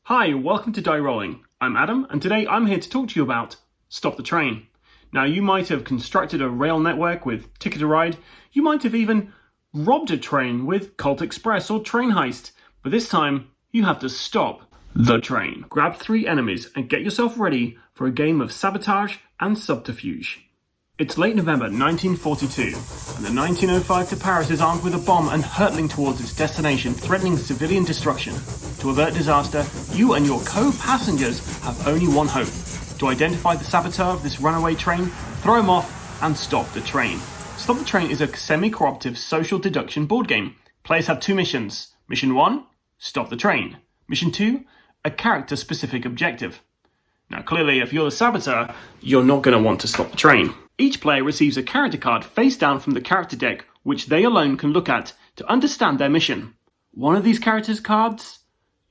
Hi, welcome to Die Rollin. I'm Adam, and today I'm here to talk to you about Stop the Train. Now, you might have constructed a rail network with Ticket to Ride. You might have even robbed a train with Cult Express or Train Heist. But this time, you have to stop the train. Grab 3 enemies and get yourself ready for a game of sabotage and subterfuge. It's late November 1942, and the 1905 to Paris is armed with a bomb and hurtling towards its destination, threatening civilian destruction. To avert disaster, you and your co-passengers have only one hope: to identify the saboteur of this runaway train, throw him off, and stop the train. Stop the Train is a semi-co-operative social deduction board game. Players have 2 missions. Mission 1, stop the train. Mission 2, a character-specific objective. Now, clearly, if you're the saboteur, you're not going to want to stop the train. Each player receives a character card face down from the character deck, which they alone can look at to understand their mission. One of these characters' cards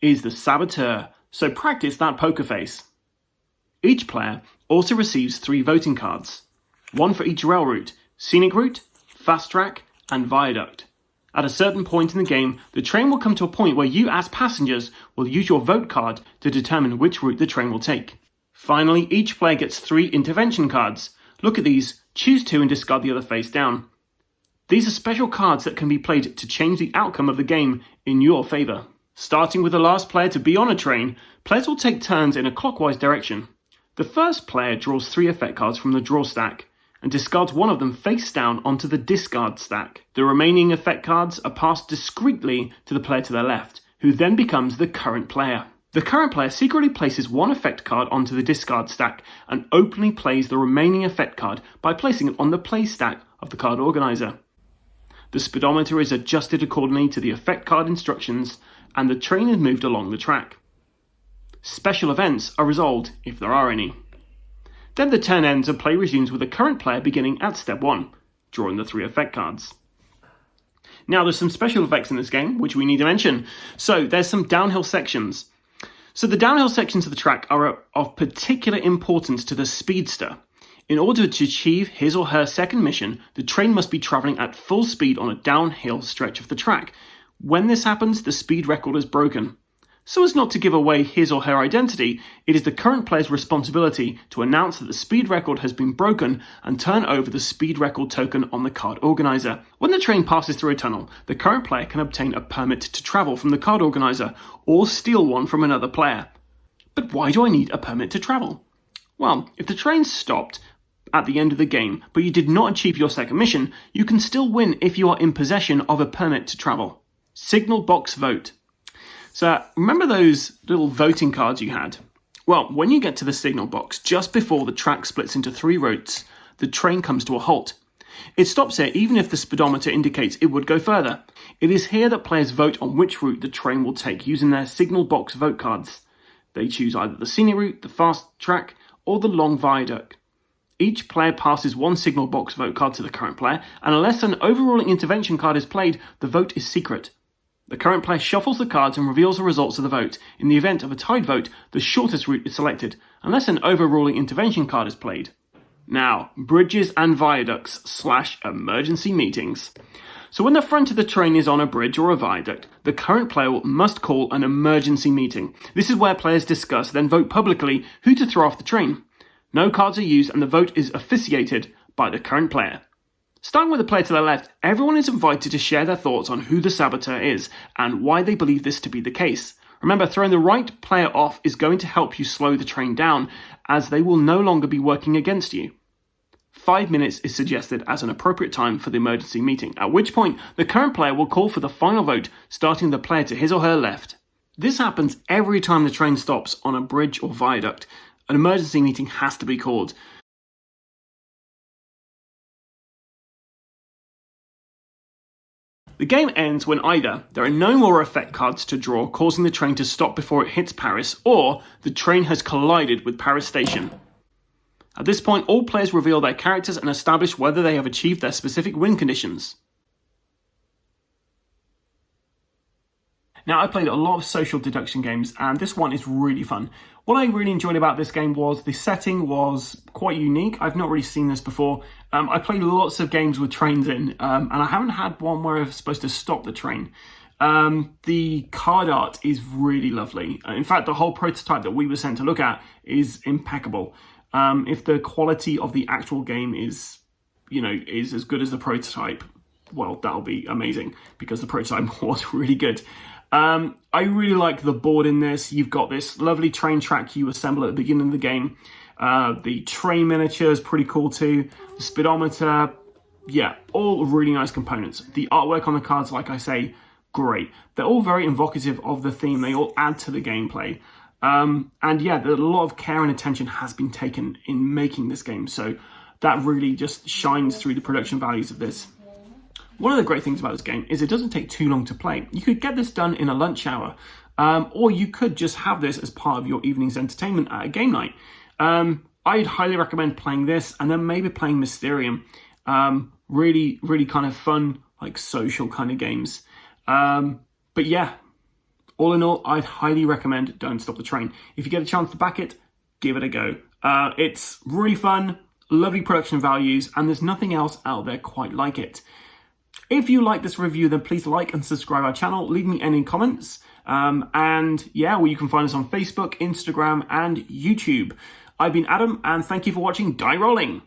is the saboteur, so practice that poker face. Each player also receives 3 voting cards, 1 for each rail route: scenic route, fast track, and viaduct. At a certain point in the game, the train will come to a point where you as passengers will use your vote card to determine which route the train will take. Finally, each player gets 3 intervention cards. Look at these, choose 2 and discard the other face down. These are special cards that can be played to change the outcome of the game in your favour. Starting with the last player to be on a train, players will take turns in a clockwise direction. The first player draws 3 effect cards from the draw stack and discards one of them face down onto the discard stack. The remaining effect cards are passed discreetly to the player to their left, who then becomes the current player. The current player secretly places 1 effect card onto the discard stack and openly plays the remaining effect card by placing it on the play stack of the card organizer. The speedometer is adjusted accordingly to the effect card instructions, and the train is moved along the track. Special events are resolved if there are any. Then the turn ends and play resumes with the current player beginning at step 1, drawing the 3 effect cards. Now, there's some special effects in this game which we need to mention. So there's some downhill sections. So the downhill sections of the track are of particular importance to the speedster. In order to achieve his or her second mission, the train must be travelling at full speed on a downhill stretch of the track. When this happens, the speed record is broken. So as not to give away his or her identity, it is the current player's responsibility to announce that the speed record has been broken and turn over the speed record token on the card organizer. When the train passes through a tunnel, the current player can obtain a permit to travel from the card organizer or steal one from another player. But why do I need a permit to travel? Well, if the train stopped at the end of the game, but you did not achieve your second mission, you can still win if you are in possession of a permit to travel. Signal box vote. So remember those little voting cards you had? Well, when you get to the signal box, just before the track splits into 3 routes, the train comes to a halt. It stops here even if the speedometer indicates it would go further. It is here that players vote on which route the train will take using their signal box vote cards. They choose either the scenic route, the fast track, or the long viaduct. Each player passes 1 signal box vote card to the current player, and unless an overruling intervention card is played, the vote is secret. The current player shuffles the cards and reveals the results of the vote. In the event of a tied vote, the shortest route is selected, unless an overruling intervention card is played. Now, bridges and viaducts / emergency meetings. So when the front of the train is on a bridge or a viaduct, the current player must call an emergency meeting. This is where players discuss, then vote publicly who to throw off the train. No cards are used and the vote is officiated by the current player. Starting with the player to the left, everyone is invited to share their thoughts on who the saboteur is and why they believe this to be the case. Remember, throwing the right player off is going to help you slow the train down, as they will no longer be working against you. 5 minutes is suggested as an appropriate time for the emergency meeting, at which point the current player will call for the final vote, starting the player to his or her left. This happens every time the train stops on a bridge or viaduct. An emergency meeting has to be called. The game ends when either there are no more effect cards to draw, causing the train to stop before it hits Paris, or the train has collided with Paris Station. At this point, all players reveal their characters and establish whether they have achieved their specific win conditions. Now, I played a lot of social deduction games, and this one is really fun. What I really enjoyed about this game was the setting was quite unique. I've not really seen this before. I played lots of games with trains in, and I haven't had one where I was supposed to stop the train. The card art is really lovely. In fact, the whole prototype that we were sent to look at is impeccable. If the quality of the actual game is as good as the prototype, well, that'll be amazing, because the prototype was really good. I really like the board in this. You've got this lovely train track you assemble at the beginning of the game. The train miniature is pretty cool too. The speedometer, yeah, all really nice components. The artwork on the cards, like I say, great. They're all very evocative of the theme. They all add to the gameplay. And yeah, a lot of care and attention has been taken in making this game. So that really just shines through the production values of this. One of the great things about this game is it doesn't take too long to play. You could get this done in a lunch hour, or you could just have this as part of your evening's entertainment at a game night. I'd highly recommend playing this and then maybe playing Mysterium. Really, really kind of fun, like social kind of games. But yeah, all in all, I'd highly recommend Don't Stop the Train. If you get a chance to back it, give it a go. It's really fun, lovely production values, and there's nothing else out there quite like it. If you like this review, then please like and subscribe our channel. Leave me any comments. And yeah, well, you can find us on Facebook, Instagram, and YouTube. I've been Adam, and thank you for watching Die Rolling.